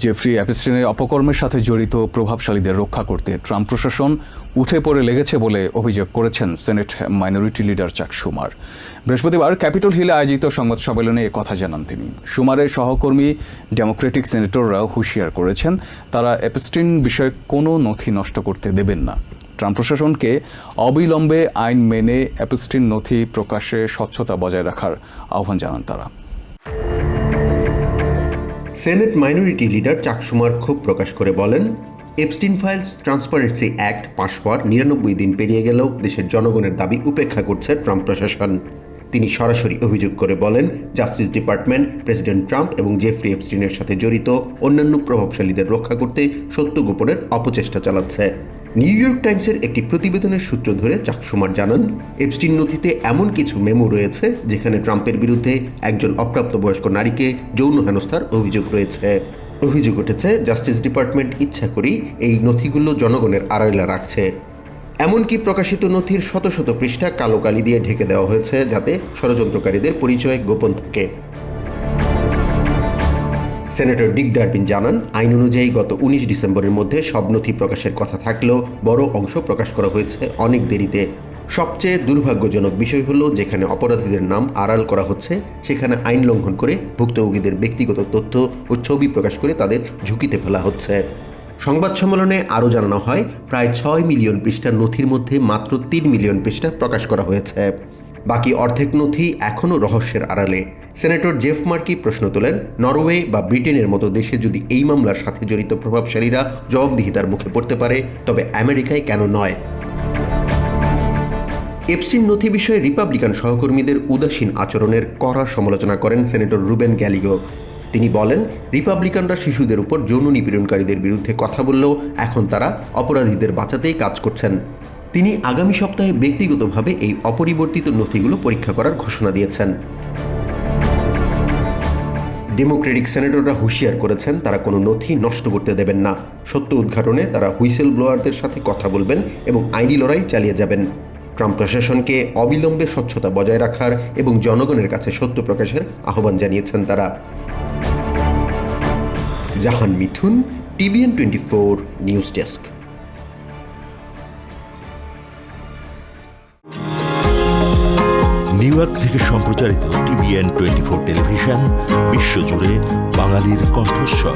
Jeffrey অ্যাপস্টিনের অপকর্মের সাথে জড়িত প্রভাবশালীদের রক্ষা করতে ট্রাম্প প্রশাসন উঠে পড়ে লেগেছে বলে অভিযোগ করেছেন সেনেট মাইনরিটি লিডার চাক শুমার। বৃহস্পতিবার ক্যাপিটল হিলে আয়োজিত সংবাদ সম্মেলনে কথা জানান তিনি। শুমারের সহকর্মী ডেমোক্রেটিক সেনেটররাও হুঁশিয়ার করেছেন তারা অ্যাপস্টিন বিষয়ে কোনো নথি নষ্ট করতে দেবেন না। ট্রাম্প প্রশাসনকে অবিলম্বে আইন মেনে অ্যাপস্টিন নথি প্রকাশে স্বচ্ছতা বজায় রাখার আহ্বান জানান তারা। সেনেট মাইনরিটি লিডার চাক শুমার ক্ষোভ প্রকাশ করে বলেন, এপস্টিন ফাইলস ট্রান্সপারেন্সি অ্যাক্ট পাশ হওয়ার 99 দিন পেরিয়ে গেলেও দেশের জনগণের দাবি উপেক্ষা করছে ট্রাম্প প্রশাসন। তিনি সরাসরি অভিযোগ করে বলেন, জাস্টিস ডিপার্টমেন্ট প্রেসিডেন্ট ট্রাম্প এবং জেফরি এপস্টিনের সাথে জড়িত অন্যান্য প্রভাবশালীদের রক্ষা করতে সত্য গোপনের অপচেষ্টা চালাচ্ছে। নিউ ইয়র্ক টাইমসের একটি প্রতিবেদনের সূত্র ধরে চাক শুমার জানান, এপস্টিন নথিতে এমন কিছু মেমো রয়েছে যেখানে ট্রাম্পের বিরুদ্ধে একজন অপ্রাপ্তবয়স্ক নারীকে যৌন হেনস্থার অভিযোগ রয়েছে। অভিযোগ উঠেছে জাস্টিস ডিপার্টমেন্ট ইচ্ছা করেই এই নথিগুলো জনগণের আড়ালে রাখছে। এমনকি প্রকাশিত নথির শত শত পৃষ্ঠা কালো কালি দিয়ে ঢেকে দেওয়া হয়েছে যাতে ষড়যন্ত্রকারীদের পরিচয় গোপন থাকে। সেনেটর ডিক ডারবিন জানান, আইন অনুযায়ী গত 19 ডিসেম্বরের মধ্যে সব নথি প্রকাশের কথা থাকলেও বড় অংশ প্রকাশ করা হয়েছে অনেক দেরিতে। সবচেয়ে দুর্ভাগ্যজনক বিষয় হলো, যেখানে অপরাধীদের নাম আড়াল করা হচ্ছে সেখানে আইন লঙ্ঘন করে ভুক্তভোগীদের ব্যক্তিগত তথ্য ও ছবি প্রকাশ করে তাদের ঝুঁকিতে ফেলা হচ্ছে। সংবাদ সম্মেলনে আরও জানানো হয়, প্রায় 6 মিলিয়ন পৃষ্ঠার নথির মধ্যে মাত্র 3 মিলিয়ন পৃষ্ঠা প্রকাশ করা হয়েছে। বাকি অর্ধেক নথি এখনও রহস্যের আড়ালে। সেনেটর জেফ মার্কি প্রশ্ন তোলেন, নরওয়ে বা ব্রিটেনের মতো দেশে যদি এই মামলার সাথে জড়িত প্রভাবশালীরা জবাবদিহিতার মুখে পড়তে পারে, তবে আমেরিকায় কেন নয়? এপস্টিন নথি বিষয়ে রিপাবলিকান সহকর্মীদের উদাসীন আচরণের কড়া সমালোচনা করেন সেনেটর রুবেন গ্যালিগো। তিনি বলেন, রিপাবলিকানরা শিশুদের উপর যৌন নিপীড়নকারীদের বিরুদ্ধে কথা বললেও এখন তারা অপরাধীদের বাঁচাতেই কাজ করছেন। তিনি আগামী সপ্তাহে ব্যক্তিগতভাবে এই অপরিবর্তিত নথিগুলো পরীক্ষা করার ঘোষণা দিয়েছেন। ডেমোক্রেটিক সেনেটররা হুঁশিয়ার করেছেন তারা কোনো নথি নষ্ট করতে দেবেন না। সত্য উদ্ঘাটনে তারা হুইসেল ব্লোয়ারদের সাথে কথা বলবেন এবং আইনি লড়াই চালিয়ে যাবেন। ট্রাম্প প্রশাসনকে অবিলম্বে স্বচ্ছতা বজায় রাখার এবং জনগণের কাছে সত্য প্রকাশের আহ্বান জানিয়েছেন তারা। জাহান মিথুন, TVN 24 news desk. New York থেকে সম্প্রচারিত TVN 24 টেলিভিশন বিশ্বজুড়ে বাঙালির কণ্ঠস্বর।